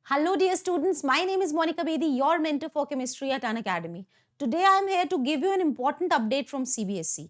Hello, dear students. My name is Monica Bedi, your mentor for chemistry at Unacademy. Today, I am here to give you an important update from CBSE.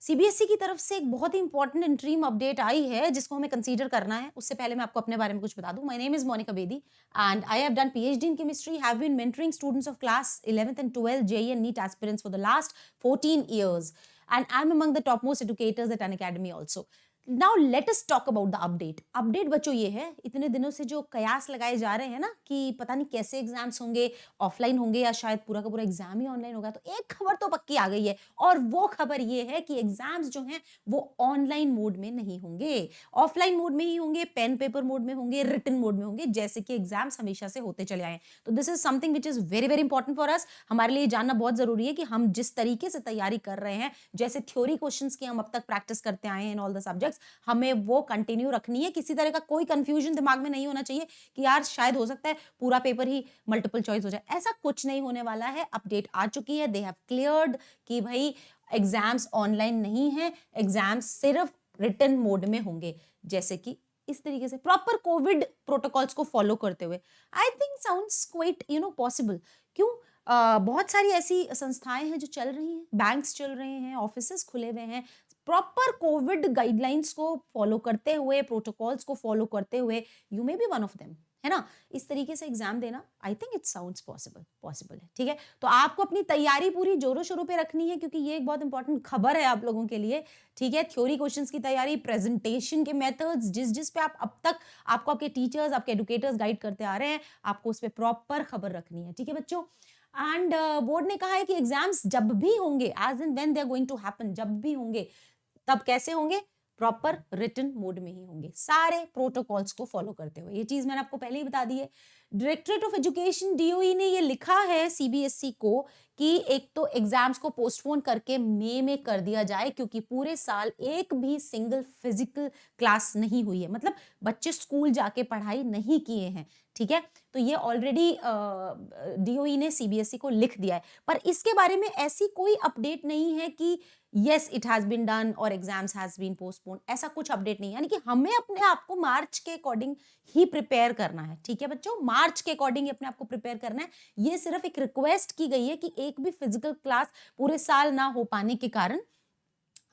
CBSE की तरफ से एक बहुत ही important interim update आई है जिसको हमें consider करना है। उससे पहले मैं आपको अपने बारे में कुछ बता दूं। My name is Monika Bedi and I have done PhD in chemistry, have been mentoring students of class 11th and 12th JEE and NEET aspirants for the last 14 years, and I'm among the topmost educators at Unacademy also. Now let us talk about the update. Update बच्चों ये है, इतने दिनों से जो कयास लगाए जा रहे हैं ना कि पता नहीं कैसे एग्जाम्स होंगे, ऑफलाइन होंगे या शायद पूरा का पूरा एग्जाम ही ऑनलाइन होगा, तो एक खबर तो पक्की आ गई है और वो खबर ये है कि एग्जाम्स जो हैं वो ऑनलाइन मोड में नहीं होंगे, ऑफलाइन मोड में ही होंगे, पेन पेपर मोड में होंगे, रिटन मोड में होंगे, जैसे कि एग्जाम्स हमेशा से होते चले आए। तो this is something which is very very important for us. हमारे लिए जानना बहुत जरूरी है कि हम जिस तरीके से तैयारी कर रहे हैं, जैसे थ्योरी क्वेश्चंस की हम अब तक प्रैक्टिस करते आए हैं इन ऑल द सब्जेक्ट्स, हमें वो कंटिन्यू रखनी है। किसी तरह का कोई कंफ्यूजन दिमाग में नहीं होना चाहिए कि यार शायद हो सकता है पूरा पेपर ही मल्टीपल चॉइस हो जाए। ऐसा कुछ नहीं होने वाला है। अपडेट आ चुकी है, दे हैव क्लियर्ड कि भाई एग्जाम्स ऑनलाइन नहीं है, एग्जाम्स सिर्फ रिटन मोड में होंगे, जैसे कि इस तरीके से प्रॉपर कोविड प्रोटोकॉल्स को फॉलो करते हुए। I think sounds quite possible. क्यों? बहुत सारी ऐसी संस्थाएं हैं जो चल रही हैं, बैंक्स चल रहे हैं, ऑफिसेस खुले हुए हैं, प्रॉपर कोविड गाइडलाइंस को फॉलो करते हुए, प्रोटोकॉल्स को फॉलो करते हुए। You may be one of them, है ना? इस तरीके से एग्जाम देना, I think it sounds possible है। ठीक है, तो आपको अपनी तैयारी पूरी जोरों शोरों पे रखनी है क्योंकि ये एक बहुत इंपॉर्टेंट खबर है आप लोगों के लिए। ठीक है, थ्योरी क्वेश्चंस की तैयारी, प्रेजेंटेशन के मेथड्स, जिस जिस पे आप अब तक आपको आपके टीचर्स, आपके एडुकेटर्स गाइड करते आ रहे हैं, आपको उस पर प्रॉपर खबर रखनी है। ठीक है बच्चों, एंड बोर्ड ने कहा है कि एग्जाम्स जब भी होंगे, as and when they are going to happen, जब भी होंगे तब कैसे होंगे? प्रॉपर रिटन मोड में ही होंगे, सारे प्रोटोकॉल्स को फॉलो करते हुए। ये चीज मैंने आपको पहले ही बता दी है। डायरेक्टरेट ऑफ एजुकेशन डीओई ने ये लिखा है सीबीएसई को कि एक तो एग्जाम्स को पोस्टपोन करके मई में कर दिया जाए क्योंकि पूरे साल एक भी सिंगल फिजिकल क्लास नहीं हुई है, मतलब बच्चे स्कूल जाके पढ़ाई नहीं किए हैं। ठीक है, तो ये ऑलरेडी डीओई ने सीबीएसई को लिख दिया है, पर इसके बारे में ऐसी कोई अपडेट नहीं है कि yes it has been done और एग्जाम्स हैज बीन पोस्टपोन, ऐसा कुछ अपडेट नहीं है। यानी कि हमें अपने आप को मार्च के अकॉर्डिंग ही प्रिपेयर करना है। ठीक है बच्चों, मार्च के अकॉर्डिंग अपने आप को प्रिपेयर करना है। ये सिर्फ एक रिक्वेस्ट की गई है कि एक भी फिजिकल क्लास पूरे साल ना हो पाने के कारण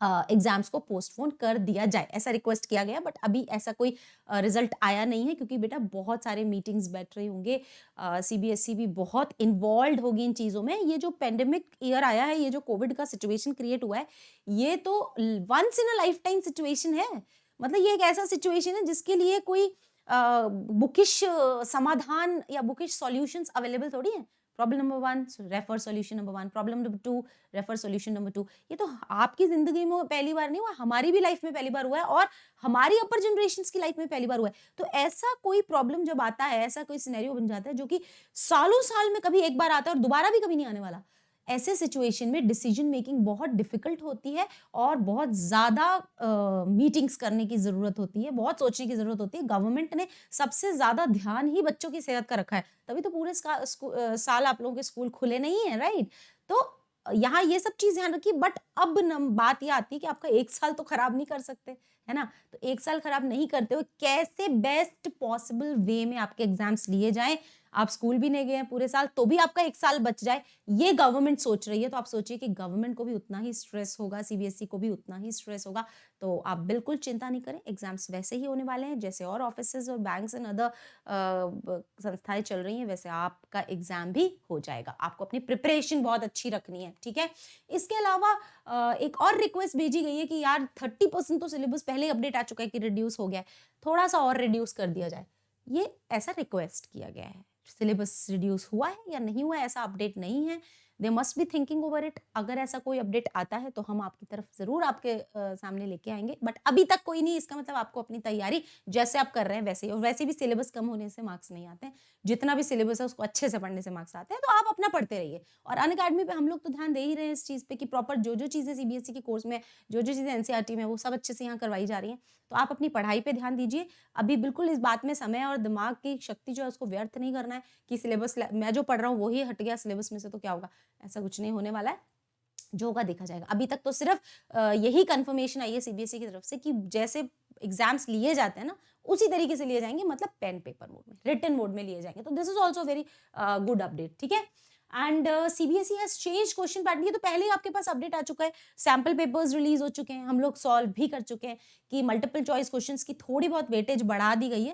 एग्जाम्स को पोस्टपोन कर दिया जाए, ऐसा रिक्वेस्ट किया गया। बट अभी ऐसा कोई रिजल्ट आया नहीं है क्योंकि बेटा बहुत सारे मीटिंग्स बैठ रहे होंगे, सीबीएसई भी बहुत इन्वॉल्व होगी इन चीज़ों में। ये जो पेंडेमिक ईयर आया है, ये जो कोविड का सिचुएशन क्रिएट हुआ है, ये तो once in a lifetime situation है। मतलब ये एक ऐसा सिचुएशन है जिसके लिए कोई बुकिश समाधान या बुकिश सॉल्यूशंस अवेलेबल थोड़ी है। Problem number 1 refer solution number 1, problem number 2 refer solution number 2। ये तो आपकी जिंदगी में पहली बार नहीं हुआ, हमारी भी लाइफ में पहली बार हुआ है और हमारी अपर जनरेशंस की लाइफ में पहली बार हुआ है। तो ऐसा कोई प्रॉब्लम जब आता है, ऐसा कोई सिनेरियो बन जाता है जो कि सालों साल में कभी एक बार आता है और दोबारा भी कभी नहीं आने वाला, ऐसे सिचुएशन में डिसीजन मेकिंग बहुत डिफिकल्ट होती है और बहुत ज्यादा मीटिंग्स करने की जरूरत होती है, बहुत सोचने की जरूरत होती है। गवर्नमेंट ने सबसे ज्यादा ध्यान ही बच्चों की सेहत का रखा है, तभी तो पूरे साल आप लोगों के स्कूल खुले नहीं है, राइट? तो यहाँ ये सब चीज ध्यान रखिए। बट अब बात ये आती है कि आपका एक साल तो खराब नहीं कर सकते, है ना? तो एक साल खराब नहीं करते हुए कैसे बेस्ट पॉसिबल वे में आपके एग्जाम्स लिए जाएं। आप स्कूल भी नहीं गए हैं पूरे साल तो भी आपका एक साल बच जाए, ये गवर्नमेंट सोच रही है। तो आप सोचिए कि गवर्नमेंट को भी उतना ही स्ट्रेस होगा, सीबीएसई को भी उतना ही स्ट्रेस होगा। तो आप बिल्कुल चिंता नहीं करें, एग्जाम्स वैसे ही होने वाले हैं जैसे और ऑफिसेज और बैंक्स एंड अदर संस्थाएं चल रही हैं, वैसे आपका एग्जाम भी हो जाएगा। आपको अपनी प्रिपरेशन बहुत अच्छी रखनी है। ठीक है, इसके अलावा एक और रिक्वेस्ट भेजी गई है कि यार 30% तो सिलेबस पहले ही अपडेट आ चुका है कि रिड्यूस हो गया है, थोड़ा सा और रिड्यूस कर दिया जाए। ये ऐसा रिक्वेस्ट किया गया है। सिलेबस रिड्यूस हुआ है या नहीं हुआ है ऐसा अपडेट नहीं है, they must be thinking over it. अगर ऐसा कोई अपडेट आता है तो हम आपकी तरफ जरूर आपके सामने लेके आएंगे, बट अभी तक कोई नहीं। इसका मतलब आपको अपनी तैयारी जैसे आप कर रहे हैं वैसे ही, और वैसे भी सिलेबस कम होने से मार्क्स नहीं आते हैं, जितना भी सिलेबस है उसको अच्छे से पढ़ने से मार्क्स आते हैं। तो आप अपना पढ़ते रहिए। और अनअकैडमी पे हम लोग तो ध्यान दे ही रहे हैं इस चीज पे कि प्रॉपर जो जो चीजें सीबीएसई के कोर्स में, जो जो चीजें एनसीईआरटी में, वो सब अच्छे से यहाँ करवाई जा रही हैं। तो आप अपनी पढ़ाई पे ध्यान दीजिए। अभी बिल्कुल इस बात में समय और दिमाग की शक्ति जो है उसको व्यर्थ नहीं करना है कि सिलेबस मैं जो पढ़ रहा हूँ वही हट गया सिलेबस में से तो क्या होगा, ऐसा कुछ नहीं होने वाला है। जो होगा देखा जाएगा। अभी तक तो सिर्फ यही कंफर्मेशन आई है सीबीएसई की तरफ से कि जैसे एग्जाम्स लिए जाते हैं ना, उसी तरीके से लिए जाएंगे, मतलब पेन पेपर मोड में, रिटन मोड में लिए जाएंगे। तो this is also very good update, ठीक है। And CBSE has change question pattern, ये तो पहले ही आपके पास अपडेट आ चुका है, सैम्पल पेपर्स रिलीज हो चुके हैं, हम लोग सॉल्व भी कर चुके हैं कि मल्टीपल चॉइस क्वेश्चंस की थोड़ी बहुत वेटेज बढ़ा दी गई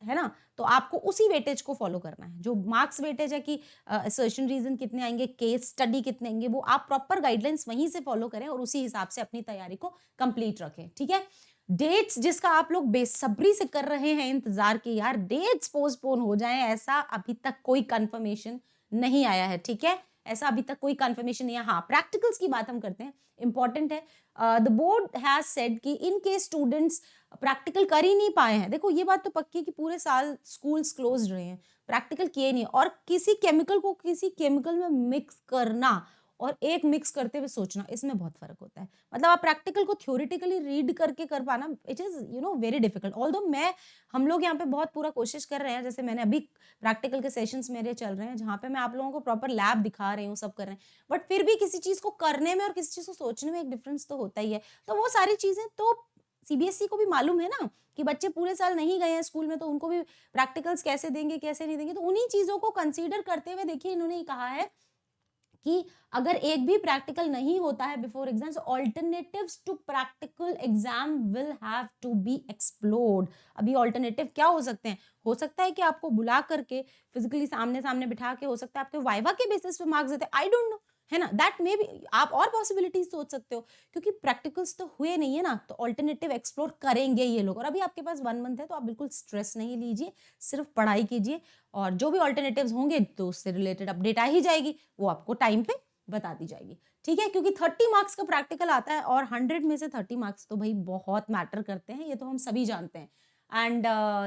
है ना। तो आपको उसी वेटेज को फॉलो करना है, जो मार्क्स वेटेज है कि असर्शन रीजन कितने आएंगे, केस स्टडी कितने आएंगे, वो आप प्रॉपर गाइडलाइंस वहीं से फॉलो करें और उसी हिसाब से अपनी तैयारी को कंप्लीट रखें, ठीक है। डेट्स जिसका आप लोग बेसब्री से कर रहे हैं इंतजार की यार डेट्स पोस्टपोन हो जाएं, ऐसा अभी तक कोई कंफर्मेशन नहीं आया है, ठीक है। ऐसा अभी तक कोई कंफर्मेशन नहीं है। हाँ, प्रैक्टिकल्स की बात हम करते हैं, इंपॉर्टेंट है। द बोर्ड हैज सेड कि इन केस स्टूडेंट्स प्रैक्टिकल कर ही नहीं पाए हैं, देखो ये बात तो पक्की है कि पूरे साल स्कूल्स क्लोज रहे हैं, प्रैक्टिकल किए नहीं, और किसी केमिकल को किसी केमिकल में मिक्स करना और एक मिक्स करते हुए सोचना, इसमें बहुत फर्क होता है। मतलब आप प्रैक्टिकल को थ्योरेटिकली रीड करके कर पाना, it is very difficult. Although हम लोग यहाँ पे बहुत पूरा कोशिश कर रहे हैं, जैसे मैंने अभी प्रैक्टिकल के सेशंस मेरे चल रहे हैं जहाँ पे मैं आप लोगों को प्रॉपर लैब दिखा रही हूँ, सब कर रहे हैं, बट फिर भी किसी चीज को करने में और किसी चीज को सोचने में एक डिफरेंस तो होता ही है। तो वो सारी चीजें तो सीबीएसई को भी मालूम है ना कि बच्चे पूरे साल नहीं गए हैं स्कूल में, तो उनको भी प्रैक्टिकल्स कैसे देंगे कैसे नहीं देंगे। तो उन्हीं चीजों को कंसीडर करते हुए देखिए इन्होंने कहा है कि अगर एक भी प्रैक्टिकल नहीं होता है before exams, alternatives to practical exam will have to be explored. अभी ऑल्टरनेटिव क्या हो सकते हैं? हो सकता है कि आपको बुला करके फिजिकली सामने सामने बिठा के, हो सकता है आपके वाइवा के बेसिस पे मार्क्स देते, आई डोंट नो, है ना, दैट मे बी आप और पॉसिबिलिटीज सोच सकते हो, क्योंकि प्रैक्टिकल्स तो हुए नहीं है ना, तो ऑल्टरनेटिव एक्सप्लोर करेंगे ये लोग। और अभी आपके पास 1 मंथ है, तो आप बिल्कुल स्ट्रेस नहीं लीजिए, सिर्फ पढ़ाई कीजिए, और जो भी ऑल्टरनेटिव्स होंगे तो उससे रिलेटेड अपडेट आ ही जाएगी, वो आपको टाइम पे बता दी जाएगी, ठीक है। क्योंकि 30 मार्क्स का प्रैक्टिकल आता है और 100 में से 30 मार्क्स तो भाई बहुत मैटर करते हैं, ये तो हम सभी जानते हैं। एंड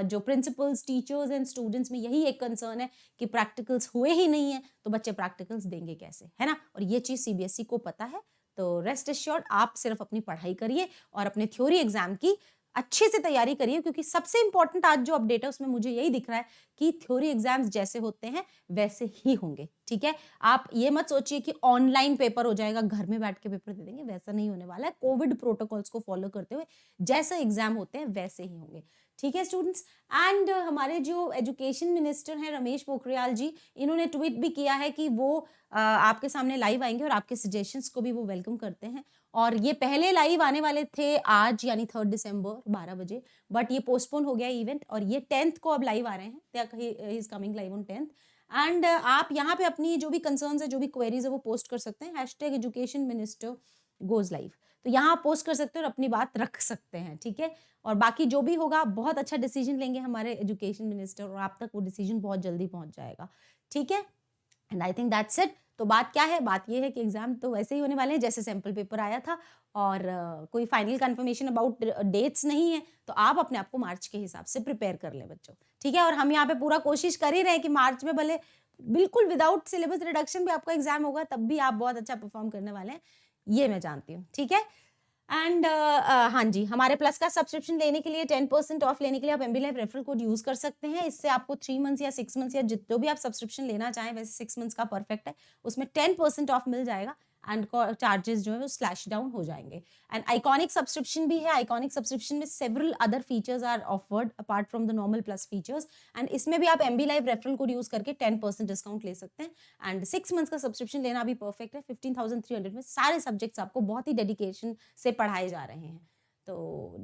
जो प्रिंसिपल्स, टीचर्स एंड स्टूडेंट्स में यही एक कंसर्न है कि प्रैक्टिकल्स हुए ही नहीं है, तो बच्चे प्रैक्टिकल्स देंगे कैसे, है ना। और ये चीज सीबीएसई को पता है, तो रेस्ट एश्योर्ड आप सिर्फ अपनी पढ़ाई करिए और अपने थ्योरी एग्जाम की अच्छे से तैयारी करिए, क्योंकि सबसे इंपॉर्टेंट आज जो अपडेट है उसमें मुझे यही दिख रहा है कि थ्योरी एग्जाम्स जैसे होते हैं वैसे ही होंगे, ठीक है। आप ये मत सोचिए कि ऑनलाइन पेपर हो जाएगा, घर में बैठ के पेपर दे देंगे, वैसा नहीं होने वाला है। कोविड प्रोटोकॉल्स को फॉलो करते हुए जैसे एग्जाम होते हैं वैसे ही होंगे, ठीक है स्टूडेंट्स। एंड हमारे जो एजुकेशन मिनिस्टर हैं रमेश पोखरियाल जी, इन्होंने ट्वीट भी किया है कि वो आपके सामने लाइव आएंगे और आपके सजेशंस को भी वो वेलकम करते हैं। और ये पहले लाइव आने वाले थे आज, यानी 3 दिसंबर 12 बजे, बट ये पोस्टपोन हो गया इवेंट, और ये 10th को अब लाइव आ रहे हैं, he is coming live on 10th। And आप यहाँ पे अपनी जो भी कंसर्न्स है, जो भी क्वेरीज है, वो पोस्ट कर सकते हैं, #एजुकेशन मिनिस्टर गोज लाइव, तो यहाँ पोस्ट कर सकते हैं और अपनी बात रख सकते हैं, ठीक है। और बाकी जो भी होगा, बहुत अच्छा डिसीजन लेंगे हमारे एजुकेशन मिनिस्टर, और आप तक वो डिसीजन बहुत जल्दी पहुंच जाएगा, ठीक है। And I think that's it. तो बात क्या है? बात ये है कि एग्जाम तो वैसे ही होने वाले हैं जैसे सैम्पल पेपर आया था, और कोई फाइनल कंफर्मेशन अबाउट डेट्स नहीं है, तो आप अपने आप को मार्च के हिसाब से प्रिपेयर कर लें बच्चों, ठीक है। और हम यहाँ पे पूरा कोशिश कर ही रहे हैं कि मार्च में भले बिल्कुल विदाउट सिलेबस रिडक्शन भी आपका एग्जाम होगा, तब भी आप बहुत अच्छा परफॉर्म करने वाले हैं, ये मैं जानती हूँ, ठीक है। एंड हाँ जी, हमारे प्लस का सब्सक्रिप्शन लेने के लिए 10% ऑफ लेने के लिए आप MB live referral code use कर सकते हैं। इससे आपको 3 मंथ्स या 6 मंथ्स या जितना भी आप सब्सक्रिप्शन लेना चाहें, वैसे 6 मंथ्स का परफेक्ट है, उसमें 10% ऑफ मिल जाएगा, एंड चार्जेस जो है वो स्लैश डाउन हो जाएंगे। एंड आइकॉनिक सब्सक्रिप्शन भी है, आइकॉनिक सब्सक्रिप्शन में several other features are offered apart from the normal plus features, and इसमें भी आप MB live referral code use करके 10% डिस्काउंट ले सकते हैं। एंड 6 मंथ्स का सब्सक्रिप्शन लेना भी परफेक्ट है, 15,300 में सारे सब्जेक्ट्स आपको बहुत ही डेडिकेशन से पढ़ाए जा रहे हैं। तो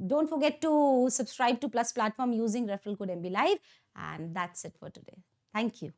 don't forget to subscribe to Plus platform using referral code MB Live, and that's it for today. Thank you.